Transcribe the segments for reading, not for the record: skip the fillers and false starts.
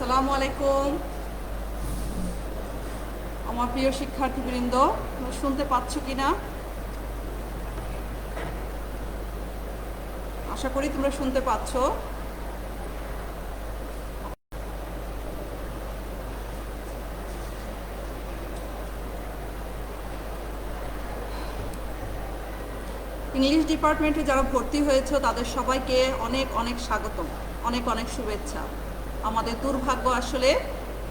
আসসালামু আলাইকুম আমার প্রিয় শিক্ষার্থীবৃন্দ, তোমরা শুনতে পাচ্ছ কিনা? আশা করি তোমরা শুনতে পাচ্ছ। ইংলিশ ডিপার্টমেন্টে যারা ভর্তি হয়েছে তাদের সবাইকে অনেক অনেক স্বাগতম, অনেক অনেক শুভেচ্ছা। আমাদের দুর্ভাগ্য আসলে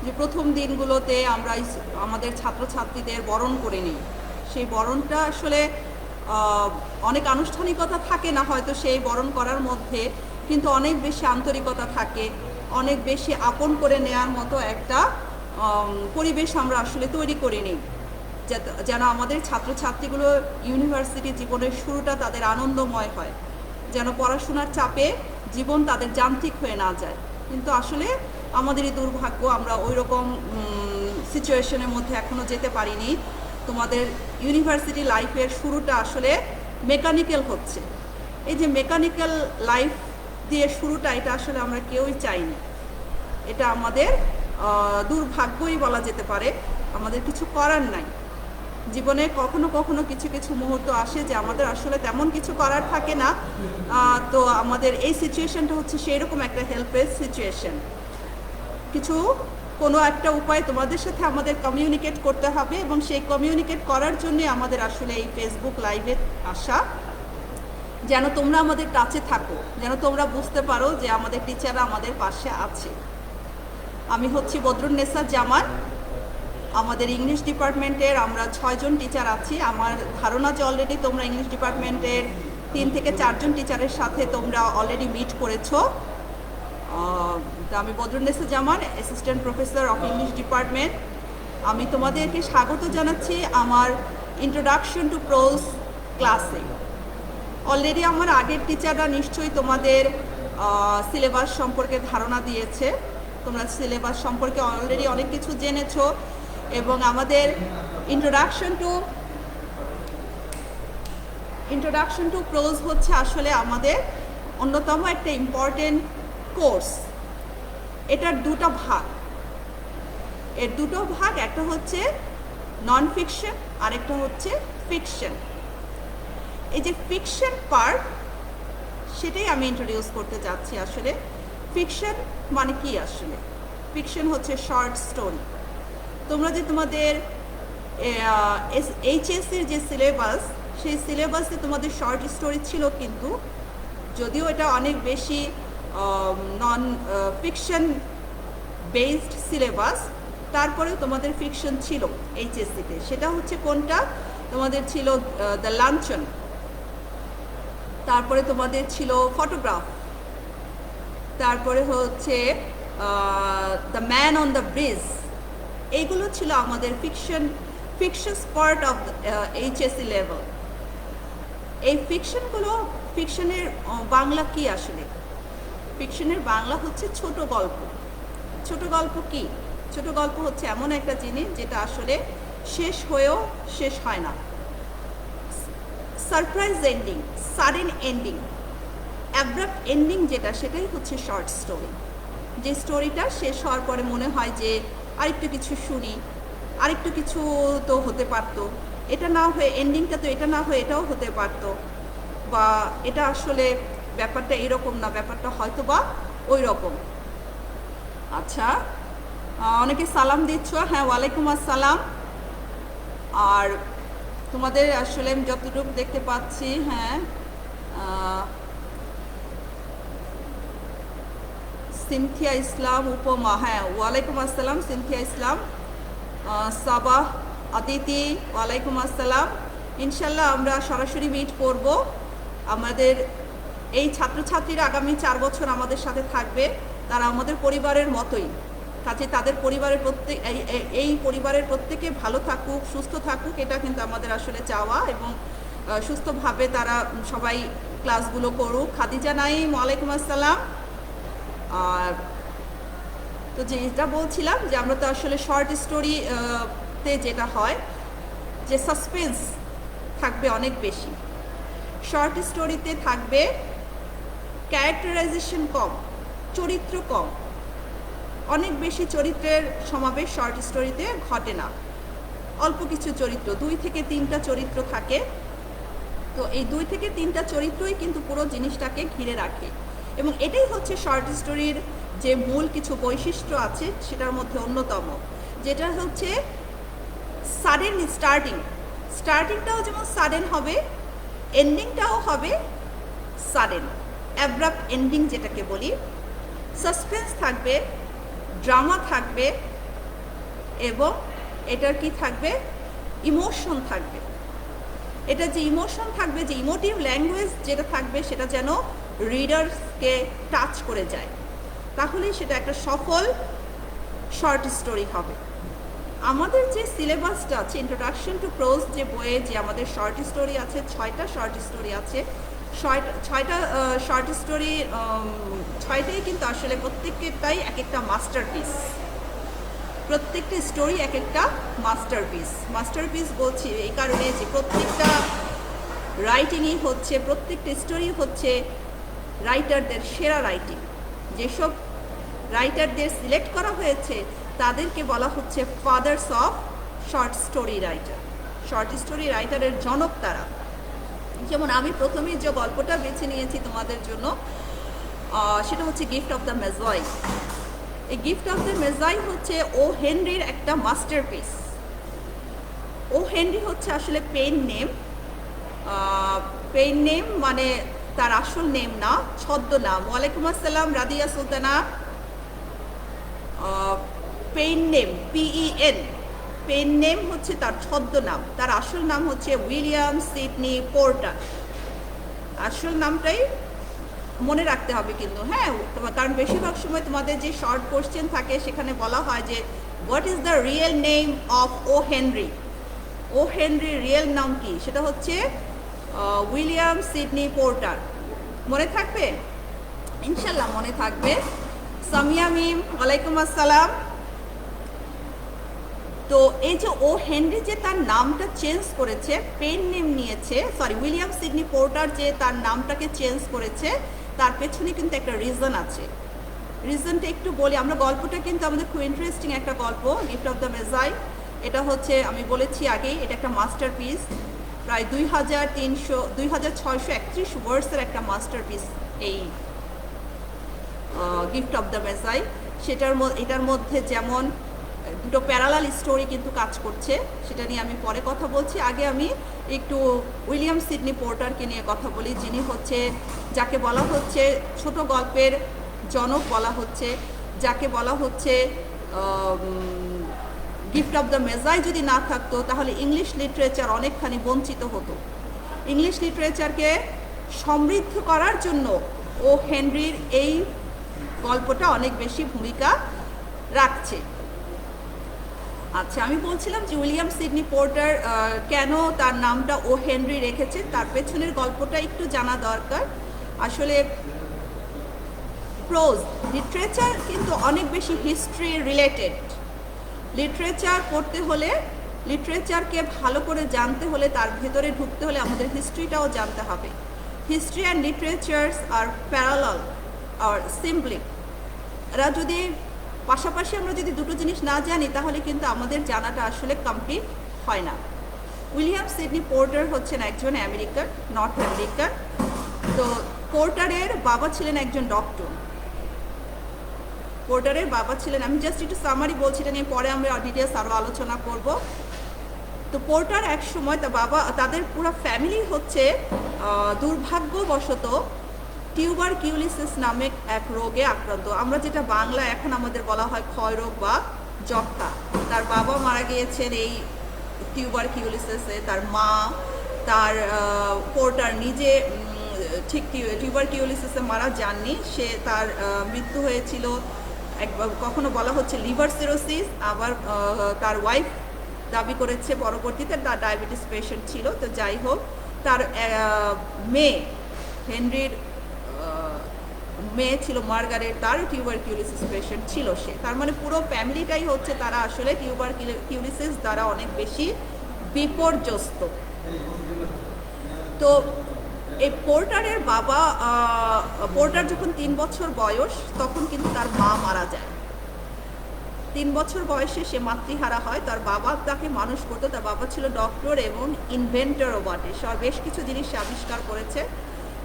যে প্রথম দিনগুলোতে আমরা আমাদের ছাত্রছাত্রীদের বরণ করে নিই। সেই বরণটা আসলে অনেক আনুষ্ঠানিকতা থাকে না হয়তো সেই বরণ করার মধ্যে, কিন্তু অনেক বেশি আন্তরিকতা থাকে, অনেক বেশি আপন করে নেওয়ার মতো একটা পরিবেশ আমরা আসলে তৈরি করে নিই, যেন আমাদের ছাত্রছাত্রীগুলো ইউনিভার্সিটি জীবনের শুরুটা তাদের আনন্দময় হয়, যেন পড়াশোনার চাপে জীবন তাদের যান্ত্রিক হয়ে না যায়। কিন্তু আসলে আমাদেরই দুর্ভাগ্য, আমরা ওই রকম সিচুয়েশনের মধ্যে এখনও যেতে পারিনি। তোমাদের ইউনিভার্সিটি লাইফের শুরুটা আসলে মেকানিক্যাল হচ্ছে। এই যে মেকানিক্যাল লাইফ দিয়ে শুরুটা, এটা আসলে আমরা কেউই চাইনি। এটা আমাদের দুর্ভাগ্যই বলা যেতে পারে, আমাদের কিছু করার নাই। জীবনে কখনো কখনো কিছু কিছু মুহূর্ত আসে যে আমাদের আসলে তেমন কিছু করার থাকে না, তো আমাদের এই সিচুয়েশনটা হচ্ছে সেই রকম একটা হেল্পলেস সিচুয়েশন। কোনো একটা উপায় তোমাদের সাথে আমাদের কমিউনিকেট করতে হবে, এবং সেই কমিউনিকেট করার জন্যে আমাদের আসলে এই ফেসবুক লাইভে আসা, যেন তোমরা আমাদের টাচে থাকো, যেন তোমরা বুঝতে পারো যে আমাদের টিচাররা আমাদের পাশে আছে। আমি হচ্ছি বদরুন্নেসা জামান। আমাদের ইংলিশ ডিপার্টমেন্টের আমরা 6 জন টিচার আছি। আমার ধারণা যে অলরেডি তোমরা ইংলিশ ডিপার্টমেন্টের 3 থেকে 4 জন টিচারের সাথে তোমরা অলরেডি মিট করেছো। আমি Badrunnesa Zaman, assistant professor of English department. আমি তোমাদেরকে স্বাগত জানাচ্ছি আমার ইন্ট্রোডাকশন টু প্রোজ ক্লাসে। অলরেডি আমার আগের টিচাররা নিশ্চয়ই তোমাদের সিলেবাস সম্পর্কে ধারণা দিয়েছে, তোমরা সিলেবাস সম্পর্কে অলরেডি অনেক কিছু জেনেছো, এবং আমাদের ইন্ট্রোডাকশন টু প্রোজ হচ্ছে আসলে আমাদের অন্যতম একটা ইম্পর্টেন্ট কোর্স। এটার দুটো ভাগ, একটা হচ্ছে নন ফিকশন আর একটা হচ্ছে ফিকশন। এই যে ফিকশন পার্ট, সেটাই আমি ইন্ট্রোডিউস করতে যাচ্ছি। আসলে ফিকশন মানে কি? আসলে ফিকশন হচ্ছে শর্ট স্টোরি। তোমরা যে তোমাদের এইচএসসির যে সিলেবাস, সেই সিলেবাসে তোমাদের শর্ট স্টোরি ছিল, কিন্তু যদিও এটা অনেক বেশি নন ফিকশন বেসড সিলেবাস, তারপরেও তোমাদের ফিকশন ছিল এইচএসসিতে। সেটা হচ্ছে কোনটা? তোমাদের ছিল দ্য লাঞ্চন, তারপরে তোমাদের ছিল ফটোগ্রাফ, তারপরে হচ্ছে the man on the bridge. এইগুলো ছিল আমাদের fiction part of HSC level. এই ফিকশনের বাংলা কি? আসলে ফিকশনের বাংলা হচ্ছে ছোট গল্প। ছোট গল্প কি? ছোট গল্প হচ্ছে এমন একটা জিনিস যেটা আসলে শেষ হয়েও শেষ হয় না। Surprise ending, sudden ending, abrupt ending যেটা, সেটাই হচ্ছে শর্ট স্টোরি। যে স্টোরিটা শেষ হওয়ার পরে মনে হয় যে আরেকটু কিছু শুনি, আরেকটু কিছু তো হতে পারতো, এটা না হয়ে এন্ডিংটা তো এটা না হয়ে এটাও হতে পারতো, বা এটা আসলে ব্যাপারটা এরকম না, ব্যাপারটা হয়তো বা ওই রকম। আচ্ছা, অনেকে সালাম দিচ্ছ। হ্যাঁ, ওয়ালাইকুম আসসালাম। আর তোমাদের আসলে আমি যতটুকু দেখতে পাচ্ছি, হ্যাঁ, সিনথিয়া ইসলাম, উপমা, হ্যাঁ, ওয়ালাইকুম আসসালাম সিনথিয়া ইসলাম। সাবাহ আদিতি, ওয়ালাইকুম আসসালাম। ইনশাল্লাহ আমরা সরাসরি মিট করব। আমাদের এই ছাত্রছাত্রীরা আগামী 4 বছর আমাদের সাথে থাকবে, তারা আমাদের পরিবারের মতোই। কাজে তাদের পরিবারের এই পরিবারের প্রত্যেকে ভালো থাকুক, সুস্থ থাকুক, এটা কিন্তু আমাদের আসলে চাওয়া, এবং সুস্থভাবে তারা সবাই ক্লাসগুলো করুক। খাদিজা নাইম, ওয়ালাইকুম আসসালাম। আর তো যেটা বলছিলাম যে আমরা তো আসলে শর্ট স্টোরিতে যেটা হয় যে সাসপেন্স থাকবে অনেক বেশি। শর্ট স্টোরিতে থাকবে ক্যারেক্টারাইজেশন কম, চরিত্র কম, অনেক বেশি চরিত্রের সমাবেশ শর্ট স্টোরিতে ঘটে না, অল্প কিছু চরিত্র, 2 থেকে 3টা চরিত্র থাকে। তো এই 2 থেকে 3টা চরিত্রই কিন্তু পুরো জিনিসটাকে ঘিরে রাখে, এবং এটাই হচ্ছে শর্ট স্টোরির যে মূল কিছু বৈশিষ্ট্য আছে সেটার মধ্যে অন্যতম, যেটা হচ্ছে সাডেন স্টার্টিংটাও যেমন সাডেন হবে, এন্ডিংটাও হবে সাডেন, অ্যাব্রাপ্ট এন্ডিং যেটাকে বলি। সাসপেন্স থাকবে, ড্রামা থাকবে, এবং এটার কি থাকবে, ইমোশন থাকবে। এটা যে ইমোশন থাকবে, যে ইমোটিভ ল্যাঙ্গুয়েজ যেটা থাকবে, সেটা যেন রিডারকে টাচ করে যায়, তাহলেই সেটা একটা সফল শর্ট স্টোরি হবে। আমাদের যে সিলেবাসটা আছে, ইন্ট্রোডাকশন টু প্রোজ যে বইয়ে যে আমাদের শর্ট স্টোরি আছে, 6টা শর্ট স্টোরি আছে, 6টা শর্ট স্টোরি, 6টাই কিন্তু আসলে প্রত্যেকটাই এক একটা মাস্টারপিস। প্রত্যেকটা স্টোরি এক একটা মাস্টারপিস বলছি এই কারণে যে প্রত্যেকটা রাইটিংই হচ্ছে, প্রত্যেকটা স্টোরি হচ্ছে রাইটারদের সেরা রাইটিং। যেসব রাইটারদের সিলেক্ট করা হয়েছে তাদেরকে বলা হচ্ছে ফাদার্স অফ শর্ট স্টোরি রাইটারের জনক তারা। যেমন আমি প্রথমেই যে গল্পটা বেছে নিয়েছি তোমাদের জন্য, সেটা হচ্ছে গিফট অফ দ্য মেজয়। এই গিফট অফ দ্য মেজয় হচ্ছে ও হেনরির একটা মাস্টারপিস। ও হেনরি হচ্ছে আসলে পেইন নেম, মানে তার আসল নেম না, ছদ্মনাম। ওয়ালাইকুম আসসালাম Radia Sultana. Pain name, PEN, pain name হচ্ছে তার ছদ্মনাম। তার আসল নাম হচ্ছে উইলিয়াম সিডনি পোর্টার। আসল নামটাই মনে রাখতে হবে কিন্তু, হ্যাঁ, কারণ বেশিরভাগ সময় তোমাদের যে শর্ট কোশ্চেন থাকে সেখানে বলা হয় যে what is the real name of O Henry. O হেনরির রিয়েল নাম কি, সেটা হচ্ছে উইলিয়াম সিডনি পোর্টার। মনে থাকবে? ইনশাল্লাহ মনে থাকবে। সামিয়া মিম, ওয়ালাইকুম আসসালাম। তো এই যে ও হেনরি যে তার নামটা চেঞ্জ করেছে, পেন নেম নিয়েছে, উইলিয়াম সিডনি পোর্টার যে তার নামটাকে চেঞ্জ করেছে, তার পেছনে কিন্তু একটা রিজন আছে। রিজনটা একটু বলি। আমরা গল্পটা কিন্তু আমাদের খুব ইন্টারেস্টিং একটা গল্প, গিফট অফ দ্য মেজাই। এটা হচ্ছে, আমি বলেছি আগেই, এটা একটা মাস্টারপিস, প্রায় 2631 ওয়ার্ডসের একটা মাস্টারপিস এই গিফট অফ দ্য মেজাই। এটার মধ্যে যেমন দুটো প্যারালাল স্টোরি কিন্তু কাজ করছে, সেটা নিয়ে আমি পরে কথা বলছি। আগে আমি একটু উইলিয়াম সিডনি পোর্টারকে নিয়ে কথা বলি, যিনি হচ্ছে, যাকে বলা হচ্ছে ছোট গল্পের জনক বলা হচ্ছে, যাকে বলা হচ্ছে গিফট অফ দ্য মেজাই যদি না থাকতো তাহলে ইংলিশ লিটারেচার অনেকখানি বঞ্চিত হতো। ইংলিশ লিটারেচারকে সমৃদ্ধ করার জন্য ও হেনরির এই গল্পটা অনেক বেশি ভূমিকা রাখছে। আচ্ছা, আমি বলছিলাম যে উইলিয়াম সিডনি পোর্টার কেন তার নামটা ও হেনরি রেখেছে, তার পেছনের গল্পটা একটু জানা দরকার। আসলে প্রোজ লিটারেচার কিন্তু অনেক বেশি হিস্ট্রি রিলেটেড। লিটারেচার পড়তে হলে, লিটারেচারকে ভালো করে জানতে হলে, তার ভেতরে ঢুকতে হলে আমাদের হিস্ট্রিটাও জানতে হবে। History and literatures are parallel are symbolic. এরা যদি পাশাপাশি আমরা যদি দুটো জিনিস না জানি তাহলে কিন্তু আমাদের জানাটা আসলে কমপ্লিট হয় না। উইলিয়াম সিডনি পোর্টার হচ্ছেন একজন আমেরিকান, নর্থ আমেরিকান। তো পোর্টারের বাবা ছিলেন একজন ডক্টর। পোর্টারের বাবা ছিলেন, আমি জাস্ট একটু সামারি বলছি, এটা নিয়ে পরে আমরা ডিটেলস আরও আলোচনা করব। তো পোর্টার এক সময় তাদের পুরো ফ্যামিলি হচ্ছে দুর্ভাগ্যবশত টিউবারকিউলিসিস নামে এক রোগে আক্রান্ত। আমরা যেটা বাংলা এখন আমাদের বলা হয় ক্ষয়রোগ বা যক্ষ্মা। তার বাবা মারা গিয়েছেন এই টিউবারকিউলিসিসে, তার মা, তার পোর্টার নিজে ঠিক টিউবারকিউলিসিসে মারা যাননি, তার মৃত্যু হয়েছিল একবার, কখনো বলা হচ্ছে লিভার সিরোসিস, আবার তার ওয়াইফ দাবি করেছে পরবর্তীতে তার ডায়াবেটিস পেশেন্ট ছিল। তো যাই হোক, তার মেয়ে হেনরির মেয়ে ছিল মার্গারেট, তার টিউবারকিউলিসিস পেশেন্ট ছিল সে। তার মানে পুরো ফ্যামিলিটাই হচ্ছে তারা আসলে টিউবারকিউলিসিস দ্বারা অনেক বেশি বিপর্যস্ত। তো এই পোর্টারের পোর্টার যখন 3 বছর বয়স তখন কিন্তু তার মা মারা যায়। 3 বছর বয়সে সে মাতৃহারা হয়। তার বাবা তাকে মানুষ করতো। তার বাবা ছিল ডক্টর এবং ইনভেন্টরও বটে। বেশ কিছু জিনিস সে আবিষ্কার করেছে।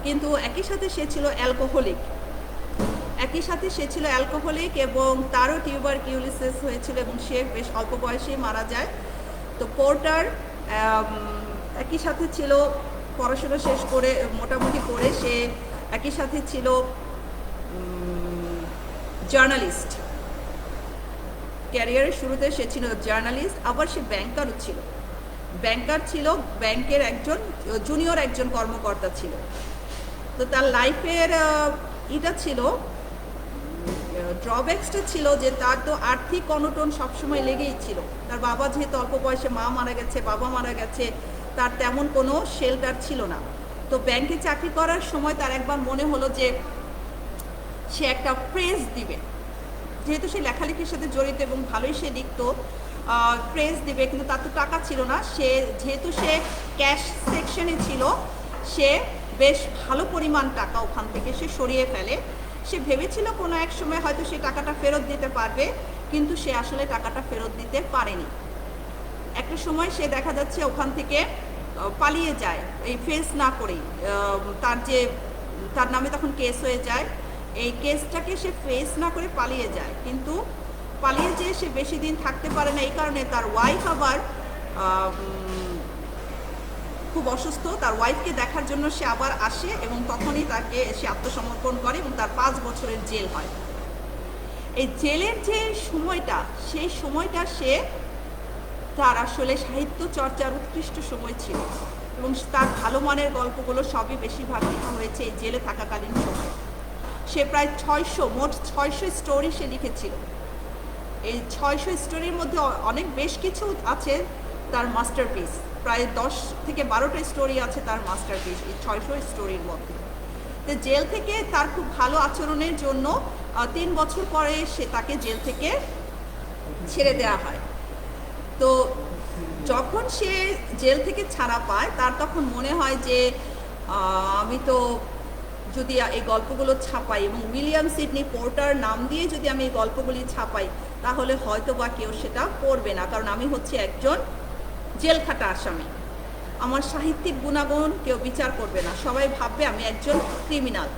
কিন্তু একই সাথে সে ছিল অ্যালকোহলিক। এবং তারও টিউবারকিউলোসিস হয়েছিল এবং সে বেশ অল্প বয়সেই মারা যায়। তো পোর্টার একই সাথে ছিল পড়াশোনা শেষ করে মোটামুটি করে সে একই সাথে ছিল জার্নালিস্ট। ক্যারিয়ারের শুরুতে সে ছিল জার্নালিস্ট, আবার সে ব্যাংকার ছিল, ব্যাংকের একজন জুনিয়র একজন কর্মকর্তা ছিল। তো তার লাইফের এটা ছিল ড্রব্যাকসটা ছিল যে তার তো আর্থিক অনটন সবসময় লেগেই ছিল। তার বাবা যেহেতু অল্প বয়সে মা মারা গেছে, বাবা মারা গেছে, তার তেমন কোনো শেল্টার ছিল না। তো ব্যাংকে চাকরি করার সময় তার একবার মনে হলো যে সে একটা প্রেস দিবে, যেহেতু সে লেখালেখির সাথে জড়িত এবং ভালোই সে লিখত, প্রেস দিবে, কিন্তু তার তো টাকা ছিল না। যেহেতু সে ক্যাশ সেকশনে ছিল, সে বেশ ভালো পরিমাণ টাকা ওখান থেকে সে সরিয়ে ফেলে। সে ভেবেছিল কোনো এক সময় হয়তো সে টাকাটা ফেরত দিতে পারবে, কিন্তু সে আসলে টাকাটা ফেরত দিতে পারেনি। একটা সময় সে দেখা যাচ্ছে ওখান থেকে পালিয়ে যায়, এই ফেস না করেই। তার নামে তখন কেস হয়ে যায়। এই কেসটাকে সে ফেস না করে পালিয়ে যায়, কিন্তু পালিয়ে যেয়ে সে বেশি দিন থাকতে পারে না। এই কারণে তার ওয়াইফ আবার খুব অসুস্থ। তার ওয়াইফকে দেখার জন্য সে আবার আসে এবং তখনই তাকে সে আত্মসমর্পণ করে এবং তার 5 বছরের জেল হয়। এই জেলের যে সময়টা, সেই সময়টা তার আসলে সাহিত্য চর্চার উৎকৃষ্ট সময় ছিল এবং তার ভালো মানের গল্পগুলো সবই বেশিরভাগ লেখা হয়েছে এই জেলে থাকাকালীন সময়। সে প্রায় মোট 600 স্টোরি সে লিখেছিল। এই 600 স্টোরির মধ্যে বেশ কিছু আছে তার মাস্টারপিস। প্রায় 10 থেকে 12টা স্টোরি আছে তার মাস্টারপিস এই 600 স্টোরির মধ্যে। তো জেল থেকে তার খুব ভালো আচরণের জন্য 3 বছর পরে তাকে জেল থেকে ছেড়ে দেওয়া হয়। তো যখন সে জেল থেকে ছাড়া পায়, তার তখন মনে হয় যে আমি তো যদি এই গল্পগুলো ছাপাই এবং উইলিয়াম সিডনি পোর্টার নাম দিয়ে যদি আমি এই গল্পগুলি ছাপাই, তাহলে হয়তো বা কেউ সেটা পড়বে না, কারণ আমি হচ্ছে একজন জেলখাটা আসামি। আমার সাহিত্যিক গুণাগুণ কেউ বিচার করবে না, সবাই ভাববে আমি একজন ক্রিমিনাল,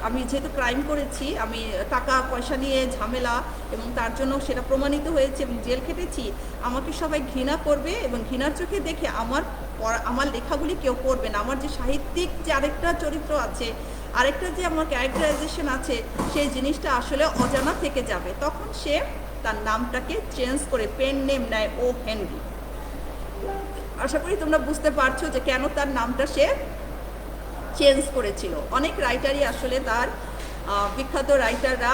আমি যেহেতু ক্রাইম করেছি, আমি টাকা পয়সা নিয়ে ঝামেলা এবং তার জন্য সেটা প্রমাণিত হয়েছে এবং জেল খেটেছি, আমাকে সবাই ঘৃণা করবে এবং ঘৃণার চোখে দেখে আমার লেখাগুলি কেউ পড়বে না। আমার যে সাহিত্যিক যে আরেকটা চরিত্র আছে, আরেকটা যে আমার ক্যারেক্টারাইজেশন আছে, সেই জিনিসটা আসলে অজানা থেকে যাবে। তখন সে তার নামটাকে চেঞ্জ করে পেন নেম নেয় ও হেনরি। আশা করি তোমরা বুঝতে পারছো যে কেন তার নামটা সে চেঞ্জ করেছিল। অনেক রাইটারই আসলে তার বিখ্যাত রাইটাররা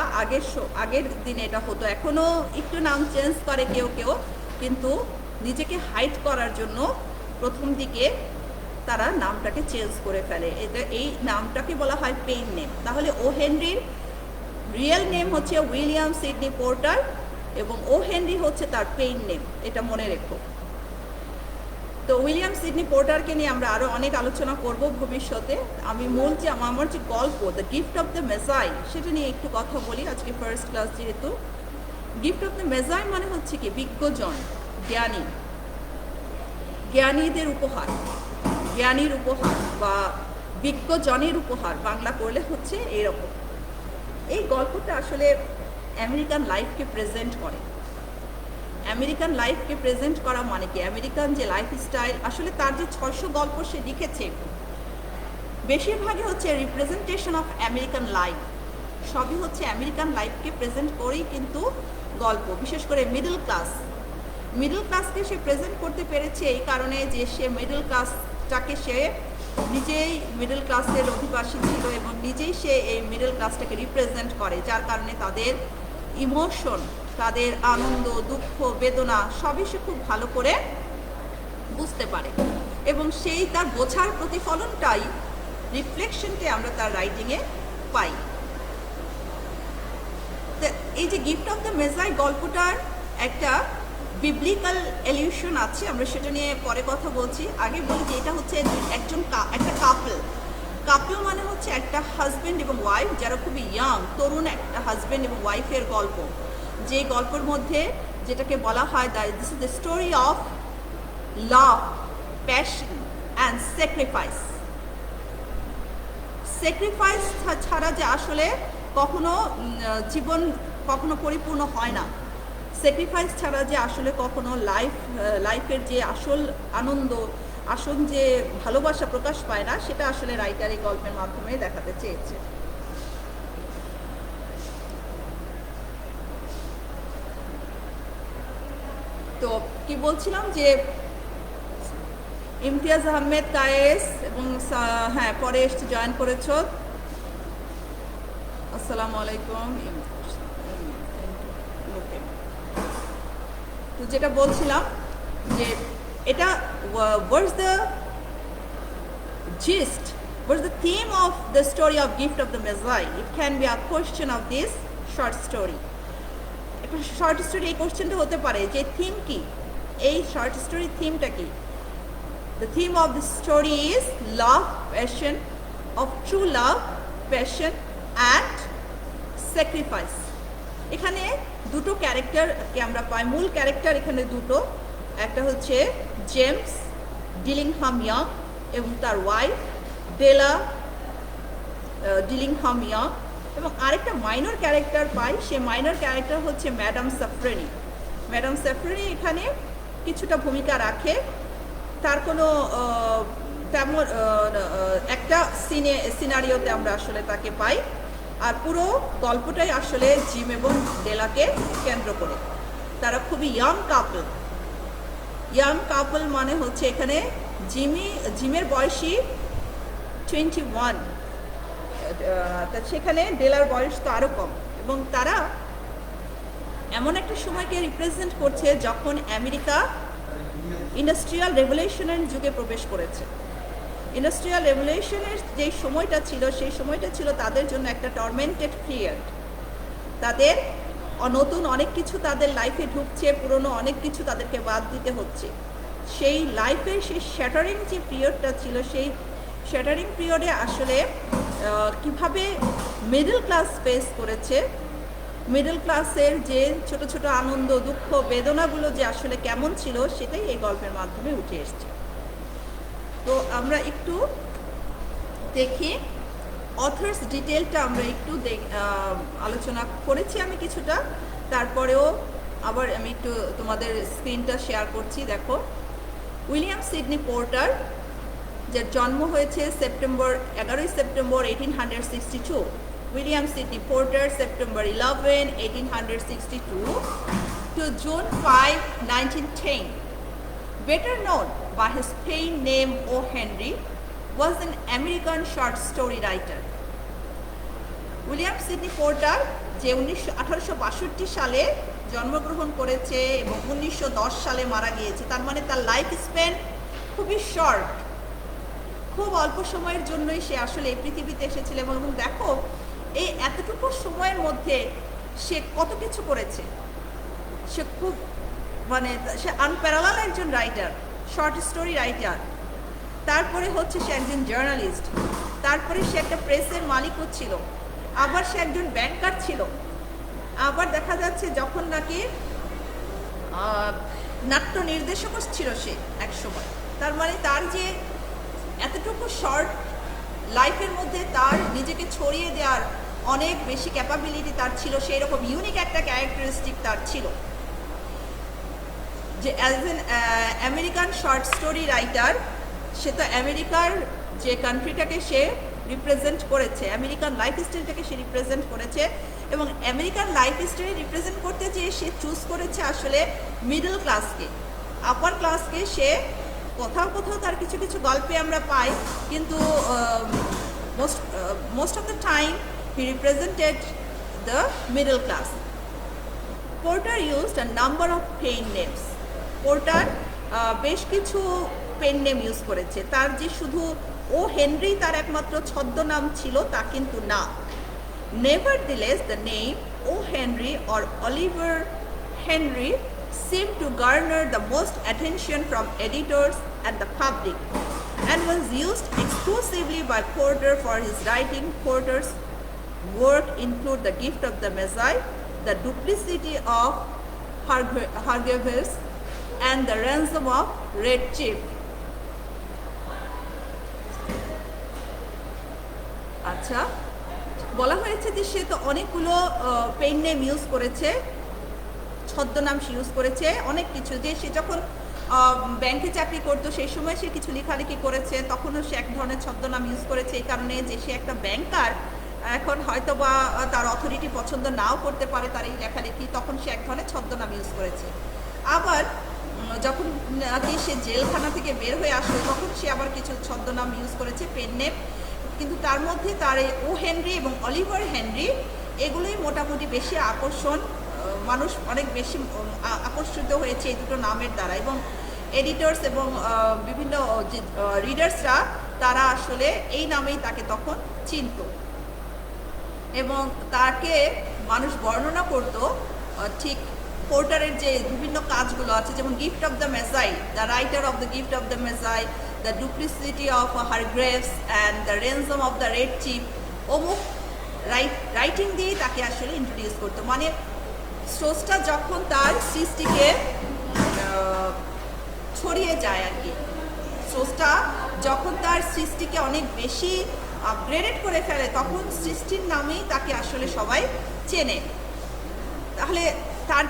আগের দিনে এটা হতো, এখনও একটু নাম চেঞ্জ করে কেউ, কিন্তু নিজেকে হাইড করার জন্য প্রথম দিকে তারা নামটাকে চেঞ্জ করে ফেলে। এই নামটাকে বলা হয় পেন নেম। তাহলে ও হেনরির রিয়েল নেম হচ্ছে উইলিয়াম সিডনি পোর্টার এবং ও হেনরি হচ্ছে তার পেন নেম, এটা মনে রেখো। তো উইলিয়াম সিডনি পোর্টারকে নিয়ে আমরা আরও অনেক আলোচনা করব ভবিষ্যতে। আমি আমার যে গল্প দ্য গিফট অফ দ্য মেসাই, সেটা নিয়ে একটু কথা বলি আজকে ফার্স্ট ক্লাস যেহেতু। গিফট অফ দ্য মেসাই মানে হচ্ছে কি বিজ্ঞজন, জ্ঞানীদের উপহার, জ্ঞানীর উপহার বা বিজ্ঞজনের উপহার বাংলা করলে হচ্ছে এরকম। এই গল্পটা আসলে আমেরিকান লাইফকে প্রেজেন্ট করে। আমেরিকান লাইফকে প্রেজেন্ট করা মানে কি, আমেরিকান যে লাইফস্টাইল, আসলে তার যে 600 গল্প সে লিখেছে বেশিরভাগই হচ্ছে রিপ্রেজেন্টেশন অফ আমেরিকান লাইফ, সবই হচ্ছে আমেরিকান লাইফকে প্রেজেন্ট করেই কিন্তু গল্প। বিশেষ করে মিডল ক্লাসকে সে প্রেজেন্ট করতে পেরেছে এই কারণে যে সে মিডল ক্লাসটাকে সে নিজেই মিডল ক্লাসের অধিবাসী ছিল এবং নিজেই সে এই মিডল ক্লাসটাকে রিপ্রেজেন্ট করে, যার কারণে তাদের ইমোশন, তাদের আনন্দ, দুঃখ, বেদনা সবই সে খুব ভালো করে বুঝতে পারে এবং সেই তার বোঝার প্রতিফলনটাই, রিফ্লেকশনকে আমরা তার রাইটিংয়ে পাই। এই যে গিফট অফ দ্য মেসাই গল্পটার একটা বিবলিক্যাল এলিউশন আছে, আমরা সেটা নিয়ে পরে কথা বলছি। আগে বলি যে এটা হচ্ছে একটা কাপল মানে হচ্ছে একটা হাজব্যান্ড এবং ওয়াইফ যারা খুবই ইয়াং, তরুণ একটা হাজব্যান্ড এবং ওয়াইফের গল্প, যে গল্পের মধ্যে যেটাকে বলা হয় this is the story of love, passion and sacrifice. Sacrifice ছাড়া যে আসলে কখনো জীবন কখনো পরিপূর্ণ হয় না, স্যাক্রিফাইস ছাড়া যে আসলে কখনো লাইফের যে আসল আনন্দ, আসল যে ভালোবাসা প্রকাশ পায় না, সেটা আসলে রাইটার এই গল্পের মাধ্যমে দেখাতে চেয়েছে। তো কি বলছিলাম যে ইমতিয়াজ আহমেদ কায়েস এবং হ্যাঁ পরে এসে জয়েন করেছো, আসসালামু আলাইকুম। তো যেটা বলছিলাম যে এটা what's the gist, what's the theme of the story of Gift of the Messiah? It can be a question of this short story. একটা শর্ট স্টোরি এই কোশ্চেনটা হতে পারে যে থিম কি, এই শর্ট স্টোরির থিমটা কি। The theme of the story is love, passion, of true love, passion and sacrifice. এখানে দুটো ক্যারেক্টারকে আমরা পাই, মূল ক্যারেক্টার এখানে দুটো, একটা হচ্ছে জেমস ডিলিংহাম ইয়ং এবং তার ওয়াইফ ডেলা ডিলিংহাম ইয়ং, এবং আরেকটা মাইনর ক্যারেক্টার পাই, সে মাইনর ক্যারেক্টার হচ্ছে ম্যাডাম সাফরেনি। ম্যাডাম সাফরেনি এখানে কিছুটা ভূমিকা রাখে, তার কোনো তেমন একটা সিনারিওতে আমরা আসলে তাকে পাই, আর পুরো গল্পটাই আসলে জিম এবং ডেলাকে কেন্দ্র করে। তারা খুবই ইয়াং কাপল। ইয়াং কাপল মানে হচ্ছে এখানে জিমের বয়সী 21, সেখানে ডেলার বয়স তো আরও কম, এবং তারা এমন একটা সময়কে রিপ্রেজেন্ট করছে যখন আমেরিকা ইন্ডাস্ট্রিয়াল রেভলিউশনের যুগে প্রবেশ করেছে। ইন্ডাস্ট্রিয়াল রেভলিউশনের যে সময়টা ছিল, সেই সময়টা ছিল তাদের জন্য একটা টর্মেন্টেড পিরিয়ড। তাদের নতুন অনেক কিছু তাদের লাইফে ঢুকছে, পুরনো অনেক কিছু তাদেরকে বাদ দিতে হচ্ছে। সেই লাইফের সেই শ্যাটারিং যে পিরিয়ডটা ছিল, সেই শ্যাটারিং পিরিয়ডে আসলে কিভাবে মিডল ক্লাস ফেস করেছে, মিডল ক্লাসের যে ছোট ছোট আনন্দ, দুঃখ, বেদনাগুলো যে আসলে কেমন ছিল, সেটাই এই গল্পের মাধ্যমে উঠে এসছে। তো আমরা একটু দেখি অথার্স ডিটেলটা, আমরা একটু আলোচনা করেছি আমি কিছুটা, তারপরেও আবার আমি একটু তোমাদের স্ক্রিনটা শেয়ার করছি। দেখো, উইলিয়াম সিডনি পোর্টার, যার জন্ম হয়েছে 11 September 1862। William Sydney porter, September 11, 1862 to June 5, 1910, better known by his pen name O. Henry, was an American short story writer. William Sydney porter, যে 1862 সালে জন্মগ্রহণ করেছে এবং 1910 সালে মারা গিয়েছে, তার মানে তার লাইফ স্প্যান খুবই শর্ট, খুব অল্প সময়ের জন্যই সে আসলে এই পৃথিবীতে এসেছিল। এবং দেখো এই এতটুকু সময়ের মধ্যে সে কত কিছু করেছে। সে খুব সে আনপ্যারালাল একজন রাইটার, শর্ট স্টোরি রাইটার। তারপরে হচ্ছে সে একজন জার্নালিস্ট, তারপরে সে একটা প্রেসের মালিকও ছিল, আবার সে একজন ব্যাংকার ছিল, আবার দেখা যাচ্ছে যখন নাকি নাট্য নির্দেশকও ছিল সে এক সময়। তার মানে তার যে এতটুকু শর্ট লাইফের মধ্যে তার নিজেকে ছড়িয়ে দেওয়ার অনেক বেশি ক্যাপাবিলিটি তার ছিল, সেই রকম ইউনিক একটা ক্যারেক্টারিস্টিক তার ছিল, যে as an American short story writer সে তো আমেরিকার যে কান্ট্রিটাকে সে রিপ্রেজেন্ট করেছে, আমেরিকান লাইফ স্টাইলটাকে সে রিপ্রেজেন্ট করেছে, এবং আমেরিকান লাইফ স্টাইল রিপ্রেজেন্ট করতে যেয়ে সে চুজ করেছে আসলে মিডল ক্লাসকে, আপার ক্লাসকে। সে কোথাও কোথাও তার কিছু কিছু গল্পে আমরা পাই, কিন্তু most of the time he represented the middle class. Porter used a number of pen names. Porter বেশ কিছু পেন নেম ইউজ করেছে। তার যে শুধু ও হেনরি তার একমাত্র ছদ্মনাম ছিল তা কিন্তু না। Nevertheless, the name O. Henry or Oliver Henry seemed to garner the most attention from editors and the public. and was used exclusively by Porter for his writing. Porter's work include The Gift of the Magi, The Duplicity of Hargreaves, and The Ransom of Red Chief. আচ্ছা, বলা হয়েছে যে সে তো অনেকগুলো pen name use করেছে, ছদ্মনাম সে use করেছে, অনেক কিছু। যে সে যখন ব্যাংকে চাকরি করতো সেই সময় সে কিছু লেখালেখি করেছে, তখনও সে এক ধরনের ছদ্মনাম ইউজ করেছে, এই কারণে যে সে একটা ব্যাংকার। এখন হয়তো বা তার অথরিটি পছন্দ নাও করতে পারে তার এই লেখালেখি, তখন সে এক ধরনের ছদ্মনাম ইউজ করেছে। আবার যখন নাকি সে জেলখানা থেকে বের হয়ে আসলো তখন সে আবার কিছু ছদ্মনাম ইউজ করেছে, পেন নেম। কিন্তু তার মধ্যে তার এই ও হেনরি এবং অলিভার হেনরি এগুলোই মোটামুটি বেশি আকর্ষণ, মানুষ অনেক বেশি আকর্ষিত হয়েছে এই দুটো নামের দ্বারা। এবং এডিটর্স এবং বিভিন্ন যে রিডার্সরা তারা আসলে এই নামেই তাকে তখন চিনত এবং তাকে মানুষ বর্ণনা করত ঠিক পোর্টারের যে বিভিন্ন কাজগুলো আছে, যেমন gift of the Magi, the writer of the gift of the Magi, the duplicity of Hargraves and the ransom of the red chief, অমুক রাইটিং দিয়ে তাকে আসলে ইন্ট্রোডিউস করতো। মানে স্রষ্টা যখন তার সৃষ্টিকে ছড়িয়ে যায় আর কি, স্রষ্টা যখন তার সৃষ্টিকে অনেক বেশি আপগ্রেডেড করে ফেলে তখন সৃষ্টির নামেই তাকে আসলে সবাই চেনে। তাহলে তার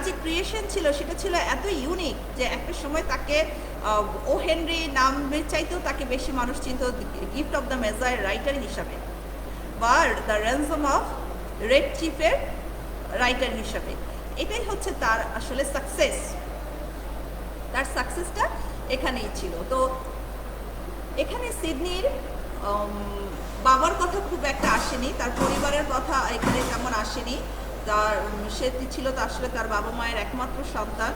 যে ক্রিয়েশন ছিল সেটা ছিল এত ইউনিক যে একটা সময় তাকে ও হেনরি নামের চাইতেও তাকে বেশি মানুষ চিনত gift of the Magi writer হিসাবে, বা দ্য র্যানসম অফ রেড চিফের রাইটার হিসাবে। এটাই হচ্ছে তার আসলে সাকসেস, তার সাকসেসটা এখানেই ছিল। তো এখানে সিডনির বাবার কথা খুব একটা আসেনি, তার পরিবারের কথা এখানে তেমন আসেনি। তার সে ছিল আসলে তার বাবা মায়ের একমাত্র সন্তান।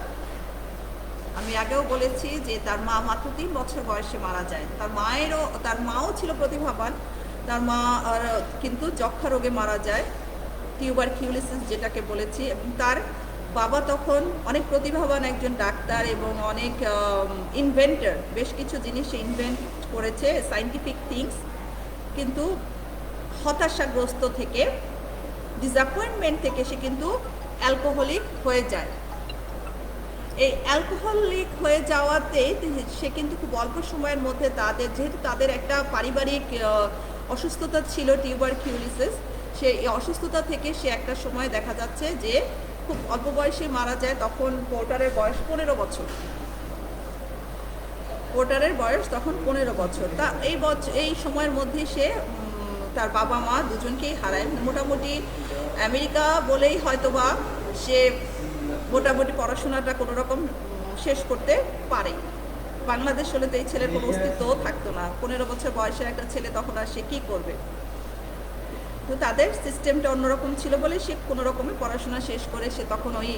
আমি আগেও বলেছি যে তার মা মাত্র 3 বছর বয়সে মারা যায়। তার মাও ছিল প্রতিভাবান, তার মা কিন্তু যক্ষা রোগে মারা যায়, টিউবারকিউলোসিস যেটাকে বলেছি। এবং তার বাবা তখন অনেক প্রতিভাবান একজন ডাক্তার এবং অনেক ইনভেন্টর, বেশ কিছু জিনিস সে ইনভেন্ট করেছে, সায়েন্টিফিক থিংস। কিন্তু হতাশাগ্রস্ত থেকে, ডিসঅ্যাপয়েন্টমেন্ট থেকে সে কিন্তু অ্যালকোহলিক হয়ে যায়। এই অ্যালকোহলিক হয়ে যাওয়াতে সে কিন্তু খুব অল্প সময়ের মধ্যে যেহেতু তাদের একটা পারিবারিক অসুস্থতা ছিল টিউবারকিউলোসিস, সে এই অসুস্থতা থেকে সে একটা সময় দেখা যাচ্ছে যে খুব অল্প বয়সে মারা যায়। তখন পোর্টারের বয়স 15 বছর, পোর্টারের বয়স তখন 15 বছর। তা এই সময়ের মধ্যে সে তার বাবা মা দুজনকেই হারায়। মোটামুটি আমেরিকা বলেই হয়তোবা সে মোটামুটি পড়াশোনাটা কোনো রকম শেষ করতে পারে। বাংলাদেশ হলে তো এই ছেলের কোনো অস্তিত্বও থাকতো না। 15 বছর বয়সের একটা ছেলে তখন আর সে কী করবে? তো তাদের সিস্টেমটা অন্যরকম ছিল বলে সে কোনো রকমে পড়াশোনা শেষ করে সে তখন ওই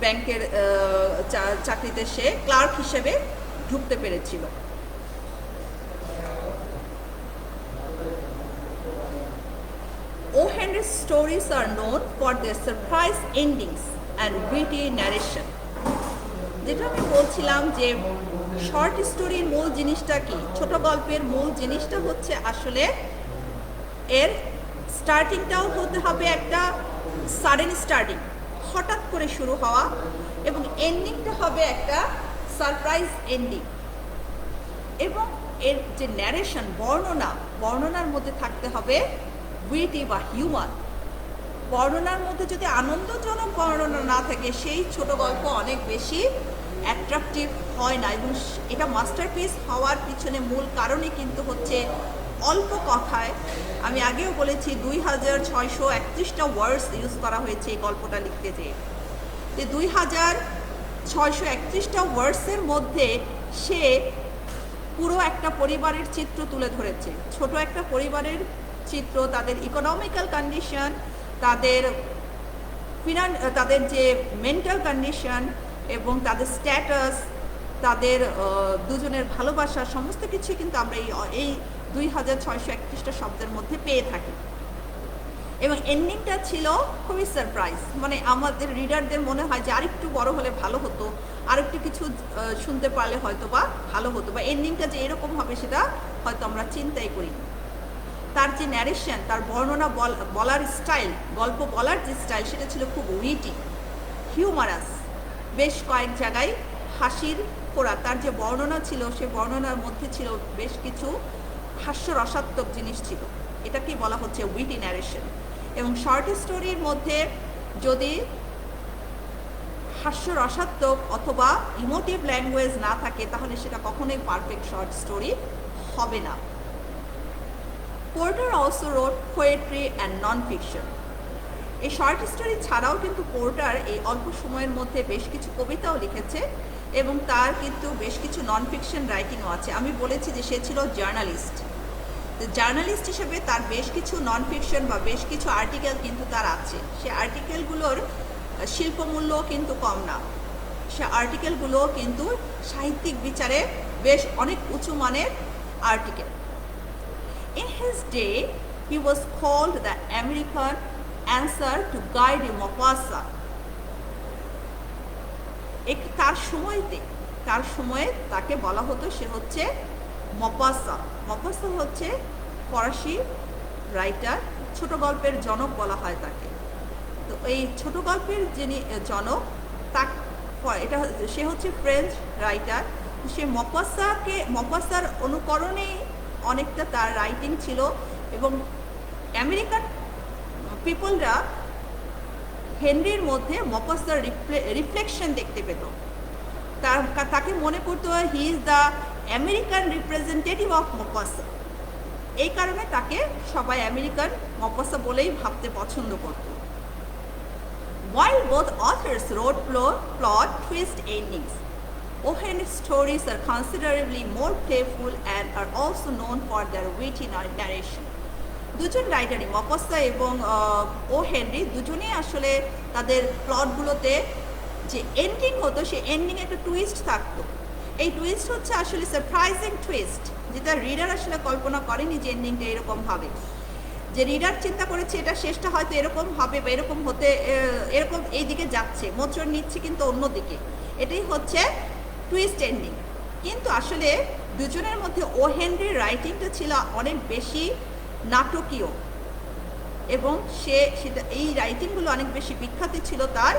ব্যাংকের চাকরিতে সে ক্লার্ক হিসেবে ঢুকতে পেরেছিল। O. Henry's stories are known for their surprise endings and witty narration. যেটা আমি বলছিলাম যে শর্ট স্টোরির মূল জিনিসটা কি, ছোট গল্পের মূল জিনিসটা হচ্ছে আসলে এর স্টার্টিংটাও হতে হবে একটা সাডেন স্টার্টিং, হঠাৎ করে শুরু হওয়া, এবং এন্ডিংটা হবে একটা সারপ্রাইজ এন্ডিং। এবং এর যে ন্যারেশন, বর্ণনার মধ্যে থাকতে হবে উইটি বা হিউমার। বর্ণনার মধ্যে যদি আনন্দজনক বর্ণনা না থাকে সেই ছোট গল্প অনেক বেশি অ্যাট্রাকটিভ হয় না। এবং এটা মাস্টারপিস হওয়ার পিছনে মূল কারণই কিন্তু হচ্ছে অল্প কথায়, আমি আগেও বলেছি 2631টা ওয়ার্ডস ইউজ করা হয়েছে এই গল্পটা লিখতে যেয়ে। 2631টা ওয়ার্ডসের মধ্যে সে পুরো একটা পরিবারের চিত্র তুলে ধরেছে। ছোট একটা পরিবারের চিত্র, তাদের ইকোনমিক্যাল কন্ডিশন, তাদের যে মেন্টাল কন্ডিশন এবং তাদের স্ট্যাটাস, তাদের দুজনের ভালোবাসা, সমস্ত কিছু কিন্তু আমরা এই 2631টা শব্দের মধ্যে পেয়ে থাকি। এবং এন্ডিংটা ছিল খুবই সারপ্রাইজ, মানে আমাদের রিডারদের মনে হয় যে আরেকটু বড় হলে ভালো হতো, আরেকটু কিছু শুনতে পারলে হয়তো বা ভালো হতো, বা এন্ডিংটা যে এরকম হবে সেটা হয়তো আমরা চিন্তাই করি। তার যে ন্যারেশন, তার বর্ণনা বলার স্টাইল, গল্প বলার যে স্টাইল, সেটা ছিল খুব উইটি, হিউমারাস, বেশ কয়েক জায়গায় হাসির ফোড়া। তার যে বর্ণনা ছিল, সে বর্ণনার মধ্যে ছিল বেশ কিছু হাস্যরসাত্মক জিনিস ছিল। এটাকেই বলা হচ্ছে উইটি ন্যারেশন। এবং শর্ট স্টোরির মধ্যে যদি হাস্যরসাত্মক অথবা ইমোটিভ ল্যাঙ্গুয়েজ না থাকে, তাহলে সেটা কখনোই পারফেক্ট শর্ট স্টোরি হবে না। Porter also wrote poetry and non fiction. এই শর্ট স্টোরি ছাড়াও কিন্তু পোর্টার এই অল্প সময়ের মধ্যে বেশ কিছু কবিতাও লিখেছে, এবং তার কিন্তু বেশ কিছু নন ফিকশন রাইটিংও আছে। আমি বলেছি যে সে ছিল জার্নালিস্ট। জার্নালিস্ট হিসেবে তার বেশ কিছু নন ফিকশন বা বেশ কিছু আর্টিকেল কিন্তু তার আছে। সে আর্টিকেলগুলোর শিল্পমূল্যও কিন্তু কম না, সে আর্টিকেলগুলো কিন্তু সাহিত্যিক বিচারে বেশ অনেক উঁচু মানের article. In his day, he was called the American answer to Guy de Maupassant. তার সময়ে তাকে বলা হতো সে হচ্ছে মপাসা। মপাসা হচ্ছে ফরাসি রাইটার, ছোট গল্পের জনক বলা হয় তাকে। তো এই ছোট গল্পের যিনি জনক, সে হচ্ছে ফ্রেঞ্চ রাইটার। সে মপাসার অনুকরণে অনেকটা তার রাইটিং ছিল, এবং আমেরিকান পিপলরা হেনরির মধ্যে মপাসার রিফ্লেকশন দেখতে পেত। তাকে মনে করতো he is the American representative of মপাসা। এই কারণে তাকে সবাই আমেরিকান মপাসা বলেই ভাবতে পছন্দ করত। While both authors wrote plot twist endings, O'Henry's stories are considerably more playful and are also known for their witty narration. দুজন রাইটারই, মপাসা এবং ও হেনরি, দুজনেই আসলে তাদের প্লটগুলোতে যে এন্ডিং হতো, সে এন্ডিংয়ে একটা টুইস্ট থাকতো। এই টুইস্ট হচ্ছে আসলে সারপ্রাইজিং টুইস্ট, যেটা রিডার আসলে কল্পনা করেনি যে এন্ডিংটা এরকম হবে। যে রিডার চিন্তা করেছে এটা শেষটা হয়তো এরকম হবে বা এরকম হতে, এরকম এই দিকে যাচ্ছে, মোচড় নিচ্ছে কিন্তু অন্যদিকে, এটাই হচ্ছে টুইস্ট এন্ডিং। কিন্তু আসলে দুজনের মধ্যে ও হেনরির রাইটিংটা ছিল অনেক বেশি নাটকীয়, এবং সেটা এই রাইটিংগুলো অনেক বেশি বিখ্যাত ছিল তার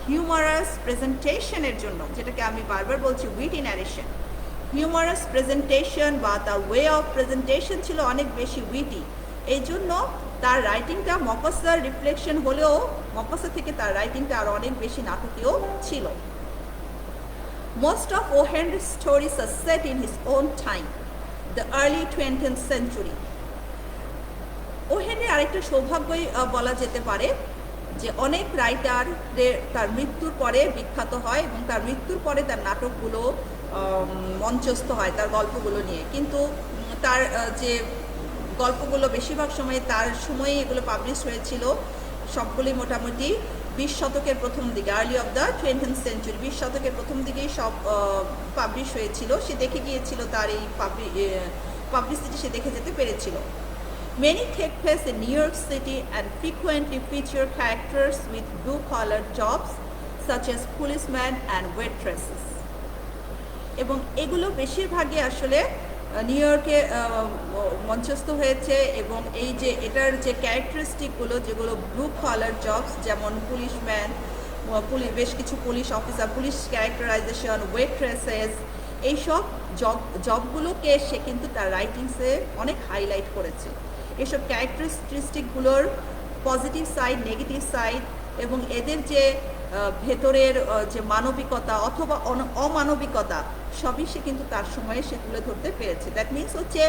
হিউমারাস প্রেজেন্টেশনের জন্য, যেটাকে আমি বারবার বলছি উইটি ন্যারেশন। হিউমারাস প্রেজেন্টেশন বা তার ওয়ে অফ প্রেজেন্টেশন ছিল অনেক বেশি উইটি। এই জন্য তার রাইটিংটা মপাসার রিফ্লেকশন হলেও মপাসা থেকে তার রাইটিংটা আরও অনেক বেশি নাটকীয় ছিল। Most of O. Henry's stories are set in his own time, the early 20th century. ও হেনরি আরেকটা সৌভাগ্যই বলা যেতে পারে যে অনেক রাইটারদের তার মৃত্যুর পরে বিখ্যাত হয়, এবং তার মৃত্যুর পরে তার নাটকগুলো মঞ্চস্থ হয় তার গল্পগুলো নিয়ে। কিন্তু তার যে গল্পগুলো বেশিরভাগ সময় তার সময়ে এগুলো পাবলিশ হয়েছিল, সবগুলি মোটামুটি 20 শতকের প্রথম দিকে, early of the 20th century, 20 শতকের প্রথম দিকেই সব পাবলিশ হয়েছিল। সে দেখে গিয়েছিল তার এই পাবলিসিটি সে দেখে যেতে পেরেছিল। Many take place in New York City and frequently feature characters with blue-collar jobs such as policemen and waitresses. এবং এগুলো বেশিরভাগই আসলে নিউ ইয়র্কে মঞ্চস্থ হয়েছে, এবং এই যে এটার যে ক্যারেক্টারিস্টিকগুলো, যেগুলো ব্লু কলার জবস, যেমন পুলিশম্যান, বেশ কিছু পুলিশ অফিসার, পুলিশ ক্যারেক্টারাইজেশন, ওয়েট্রেসেস, এইসব জবগুলোকে সে কিন্তু তার রাইটিংসে অনেক হাইলাইট করেছে। এসব ক্যারেক্টারিস্টিকগুলোর পজিটিভ সাইড, নেগেটিভ সাইড, এবং এদের যে ভেতরের যে মানবিকতা অথবা অমানবিকতা, সবই সে কিন্তু তার সময়ে সে তুলে ধরতে পেরেছে। দ্যাট মিনস হচ্ছে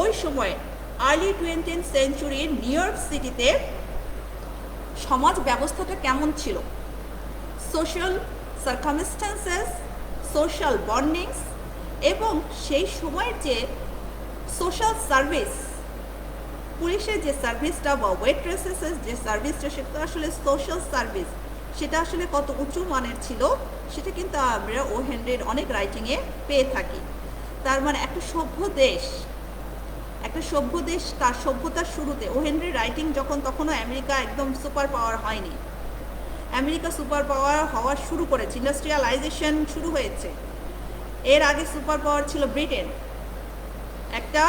ওই সময় early 20th century new York সিটিতে সমাজ ব্যবস্থাটা কেমন ছিল, সোশ্যাল সার্কামস্ট্যান্সেস, সোশ্যাল বন্ডিংস, এবং সেই সময়ের যে সোশ্যাল সার্ভিস, পুলিশের যে সার্ভিসটা বা ওয়েট্রেসেসের যে সার্ভিসটা, সেটা আসলে সোশ্যাল সার্ভিস, সেটা আসলে কত উঁচু মানের ছিল, সেটা কিন্তু আমরা ও হেনরির অনেক রাইটিংয়ে পেয়ে থাকি। তার মানে একটা সভ্য দেশ একটা সভ্য দেশ তার সভ্যতার শুরুতে, ও হেনরি রাইটিং যখন, তখনও আমেরিকা একদম সুপার পাওয়ার হয়নি। আমেরিকা সুপার পাওয়ার হওয়া শুরু করেছে, ইন্ডাস্ট্রিয়ালাইজেশন শুরু হয়েছে। এর আগে সুপার পাওয়ার ছিল ব্রিটেন। একটা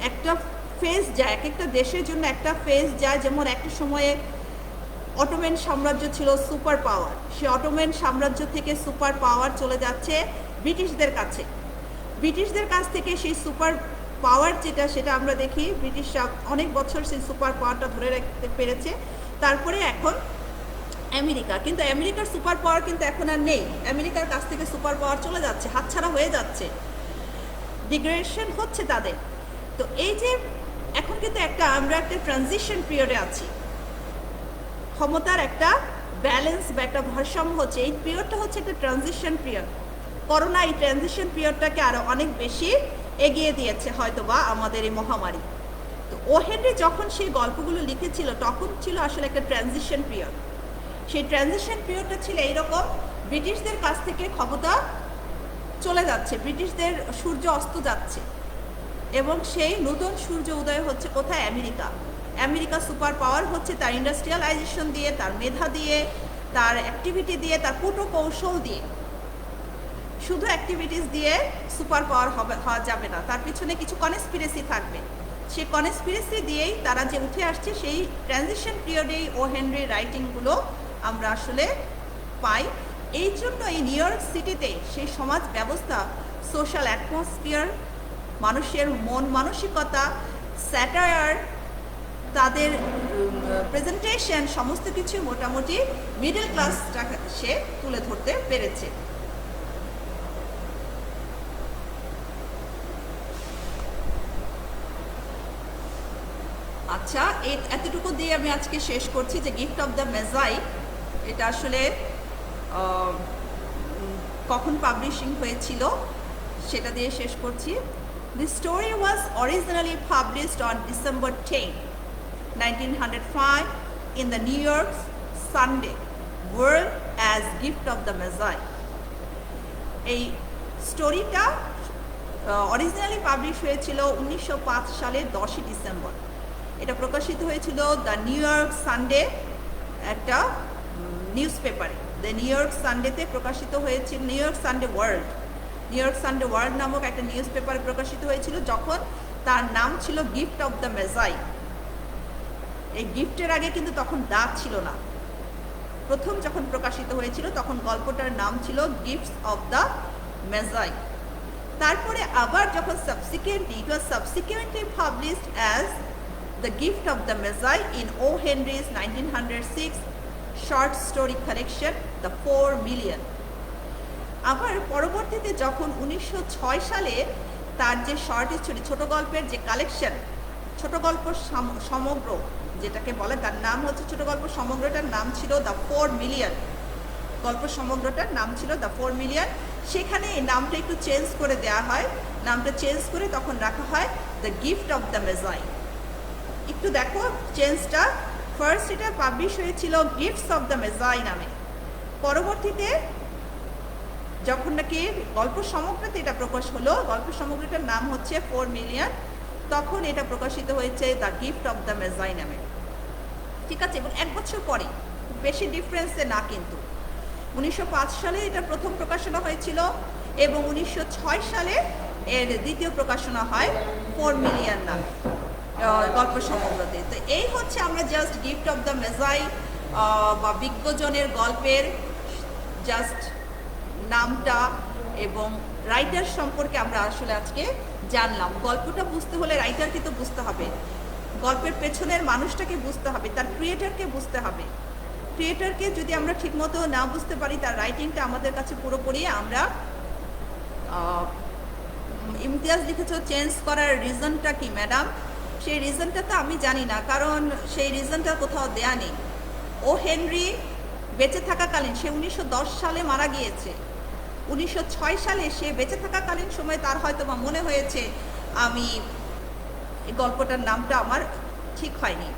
একটা ফেজ যায়, এক একটা দেশের জন্য একটা ফেজ যায়। যেমন একটা সময়ে অটোম্যান সাম্রাজ্য ছিল সুপার পাওয়ার, সে অটোম্যান সাম্রাজ্য থেকে সুপার পাওয়ার চলে যাচ্ছে ব্রিটিশদের কাছে। ব্রিটিশদের কাছ থেকে সেই সুপার পাওয়ার যেটা, সেটা আমরা দেখি ব্রিটিশরা অনেক বছর সেই সুপার পাওয়ারটা ধরে রাখতে পেরেছে। তারপরে এখন আমেরিকা, কিন্তু আমেরিকার সুপার পাওয়ার কিন্তু এখন আর নেই। আমেরিকার কাছ থেকে সুপার পাওয়ার চলে যাচ্ছে, হাতছাড়া হয়ে যাচ্ছে, ডিগ্রেডেশন হচ্ছে তাদের। তো এই যে এখন কিন্তু আমরা একটা ট্রানজিশন পিরিয়ডে আছি, ক্ষমতার একটা ব্যালেন্স বা একটা ভারসাম্য হচ্ছে। এই পিরিয়ডটা হচ্ছে একটা ট্রানজিশন পিরিয়ড। করোনা এই ট্রানজিশন পিরিয়ডটাকে আরো অনেক বেশি এগিয়ে দিয়েছে হয়তোবা আমাদের এই মহামারী। তো ও হেনরি যখন সেই গল্পগুলো লিখেছিল তখন ছিল আসলে একটা ট্রানজিশন পিরিয়ড। সেই ট্রানজিশন পিরিয়ডটা ছিল এইরকম, ব্রিটিশদের কাছ থেকে ক্ষমতা চলে যাচ্ছে, ব্রিটিশদের সূর্য অস্ত যাচ্ছে, এবং সেই নতুন সূর্য উদয় হচ্ছে কোথায়? আমেরিকা। আমেরিকা সুপার পাওয়ার হচ্ছে তার ইন্ডাস্ট্রিয়ালাইজেশন দিয়ে, তার মেধা দিয়ে, তার অ্যাক্টিভিটি দিয়ে, তার কূট কৌশল দিয়ে। শুধু অ্যাক্টিভিটিস দিয়ে সুপার পাওয়ার হওয়া যাবে না, তার পিছনে কিছু কনস্পিরেসি থাকবে। সেই কনস্পিরেসি দিয়েই তারা যে উঠে আসছে, সেই ট্রানজিশন পিরিয়ডেই ও হেনরি রাইটিংগুলো আমরা আসলে পাই। এই জন্য এই নিউ ইয়র্ক সিটিতে সেই সমাজ ব্যবস্থা, সোশ্যাল অ্যাটমসফিয়ার, মানুষের মন মানসিকতা, স্যাটায়ার, তাদের প্রেজেন্টেশন, সমস্ত কিছু মোটামুটি মিডল ক্লাসটাকে সে তুলে ধরতে পেরেছে। আচ্ছা, এতটুকু দিয়ে আমি আজকে শেষ করছি যে গিফট অফ দ্য মেজাই এটা আসলে কখন পাবলিশিং হয়েছিল সেটা দিয়ে শেষ করছি। The story was originally published on December 10, 1905 in the New York Sunday World as Gift of the Magi. এই স্টোরিটা অরিজিনালি পাবলিশ হয়েছিল 1905 সালের 10 ডিসেম্বর। এটা প্রকাশিত হয়েছিল দ্য নিউ ইয়র্ক সানডে, একটা নিউজ পেপারে। দ্য নিউ ইয়র্ক সানডেতে প্রকাশিত হয়েছিল, new York Sunday world, new York Sunday world নামক একটা নিউজ পেপারে প্রকাশিত হয়েছিল, যখন তার নাম ছিল গিফট অফ দ্য মেজাই। এই গিফটের আগে কিন্তু তখন দাঁত ছিল না। প্রথম যখন প্রকাশিত হয়েছিল তখন গল্পটার নাম ছিল গিফটস অফ দ্য মেজাই। তারপরে আবার যখন it was subsequently published as the gift of the Magi in O Henry's 1906 short story collection the 4 million. আবার পরবর্তীতে যখন 1906 সালে তার যে শর্ট স্টোরি, ছোট গল্পের যে কালেকশন, ছোট গল্প সমগ্র যেটাকে বলে, তার নাম হচ্ছে ছোট গল্প সমগ্রটার নাম ছিল দ্য 4 মিলিয়ন। গল্প সমগ্রটার নাম ছিল দ্য 4 মিলিয়ন। সেখানে এই নামটা একটু চেঞ্জ করে দেওয়া হয়, নামটা চেঞ্জ করে তখন রাখা হয় দ্য গিফট অফ দ্য মেজাই। একটু দেখো চেঞ্জটা, ফার্স্ট এটা পাবলিশ হয়েছিল গিফটস অফ দ্য মেজাই নামে, পরবর্তীতে যখন নাকি গল্প সমগ্রতে এটা প্রকাশ হলো, গল্প সমগ্রটার নাম হচ্ছে 4 মিলিয়ন, তখন এটা প্রকাশিত হয়েছে দ্য গিফট অফ দ্য মেজাই নামে। ঠিক আছে, এবং 1 বছর পরে, বেশি ডিফারেন্সে না কিন্তু। 1905 সালে এটা প্রথম প্রকাশনা হয়েছিল এবং 1906 সালে এর দ্বিতীয় প্রকাশনা হয় 4 মিলিয়ন নামে গল্প সমগ্রতে। তো এই হচ্ছে আমরা জাস্ট গিফট অফ দ্য মেজাই বা বিজ্ঞজনের গল্পের জাস্ট নামটা এবং রাইটার সম্পর্কে আমরা আসলে আজকে জানলাম। গল্পটা বুঝতে হলে রাইটারকে তো বুঝতে হবে, গল্পের পেছনের মানুষটাকে বুঝতে হবে, তার ক্রিয়েটরকে বুঝতে হবে। ক্রিয়েটরকে যদি আমরা ঠিকমতো না বুঝতে পারি, তার রাইটিংটা আমাদের কাছে পুরোপুরি, আমরা ইমতিয়াজ লিখেছো চেঞ্জ করার রিজনটা কি ম্যাডাম? সেই রিজনটা তো আমি জানি না, কারণ সেই রিজনটা কোথাও দেয়া নেই। ও হেনরি বেঁচে থাকাকালীন, সে 1910 সালে মারা গিয়েছে, 1906 সালে সে বেঁচে থাকাকালীন সময় তার হয়তো বা মনে হয়েছে আমি এই গল্পটার নামটা আমার ঠিক হয়নি,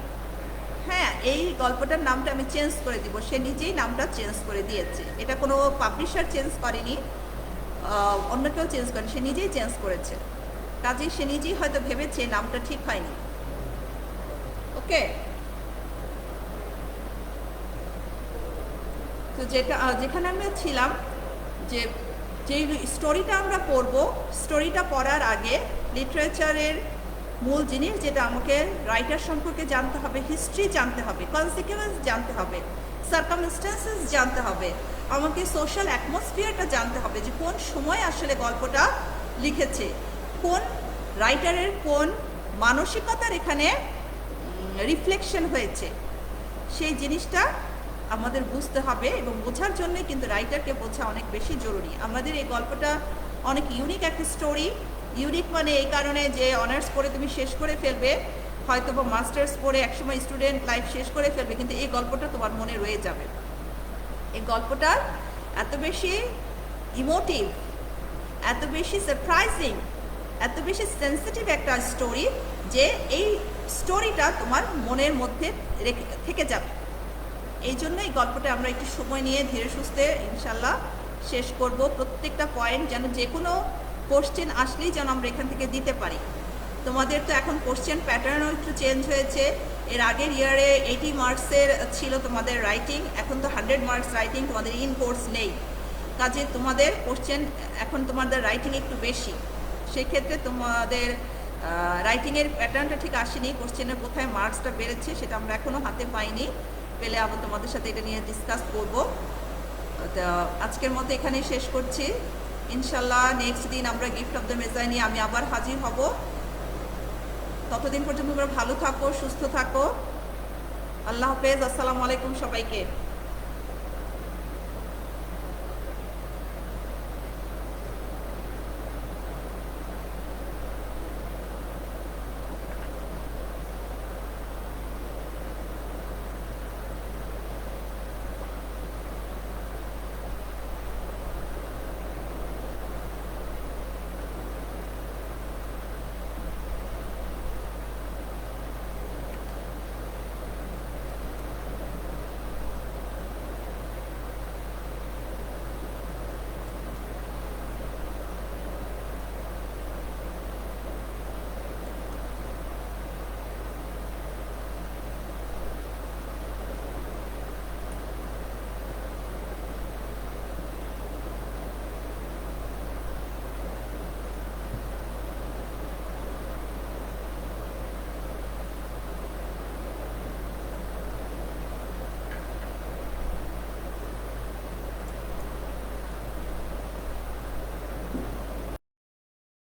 হ্যাঁ এই গল্পটার নামটা আমি চেঞ্জ করে দিব। সে নিজেই নামটা চেঞ্জ করে দিয়েছে, এটা কোনো পাবলিশার চেঞ্জ করেনি, অন্য কেউ চেঞ্জ করেনি, সে নিজেই চেঞ্জ করেছে। কাজেই সে নিজেই হয়তো ভেবেছে নামটা ঠিক হয়নি। ওকে, তো যেখানে আমরা ছিলাম যে যে স্টোরিটা আমরা পড়ব, স্টোরিটা পড়ার আগে লিটারেচারের মূল জিনিস যেটা আমাকে রাইটার সম্পর্কে জানতে হবে, হিস্ট্রি জানতে হবে, কনসিকুয়েন্স জানতে হবে, সার্কামস্টেন্সেস জানতে হবে, আমাকে সোশ্যাল অ্যাটমসফিয়ারটা জানতে হবে যে কোন সময় আসলে গল্পটা লিখেছে, কোন রাইটারের কোন মানসিকতার এখানে রিফ্লেকশন হয়েছে, সেই জিনিসটা আমাদের বুঝতে হবে। এবং বোঝার জন্যই কিন্তু রাইটারকে বোঝা অনেক বেশি জরুরি। আমাদের এই গল্পটা অনেক ইউনিক একটা স্টোরি। ইউনিক মানে এই কারণে যে অনার্স পড়ে তুমি শেষ করে ফেলবে, হয়তো বা মাস্টার্স পড়ে একসময় স্টুডেন্ট লাইফ শেষ করে ফেলবে, কিন্তু এই গল্পটা তোমার মনে রয়ে যাবে। এই গল্পটা এত বেশি ইমোটিভ, এত বেশি সারপ্রাইজিং, এত বেশি সেন্সিটিভ একটা স্টোরি যে এই স্টোরিটা তোমার মনের মধ্যে থেকে যাবে। এই জন্য এই গল্পটা আমরা একটু সময় নিয়ে ধীরে সুস্থে ইনশাল্লাহ শেষ করব। প্রত্যেকটা পয়েন্ট যেন যে কোনো কোশ্চেন আসলেই যেন আমরা এখান থেকে দিতে পারি। তোমাদের তো এখন কোশ্চেন প্যাটার্নও একটু চেঞ্জ হয়েছে। এর আগের ইয়ারে 80 মার্কসের ছিল তোমাদের রাইটিং, এখন তো 100 মার্কস রাইটিং, তোমাদের ইন কোর্স নেই। কাজে তোমাদের কোশ্চেন এখন তোমাদের রাইটিং একটু বেশি, সেক্ষেত্রে তোমাদের রাইটিংয়ের প্যাটার্নটা ঠিক আসেনি। কোশ্চেনের কোথায় মার্কসটা বেড়েছে সেটা আমরা এখনও হাতে পাইনি, পেলে আবার তোমাদের সাথে এটা নিয়ে ডিসকাস করব। তো আজকের মতো এখানেই শেষ করছি। ইনশাল্লাহ নেক্সট দিন আমরা গিফট অফ দ্য মেজাই নিয়ে আমি আবার হাজির হব। ততদিন পর্যন্ত তোমরা ভালো থাকো, সুস্থ থাকো। আল্লাহ হাফেজ, আসসালামু আলাইকুম সবাইকে।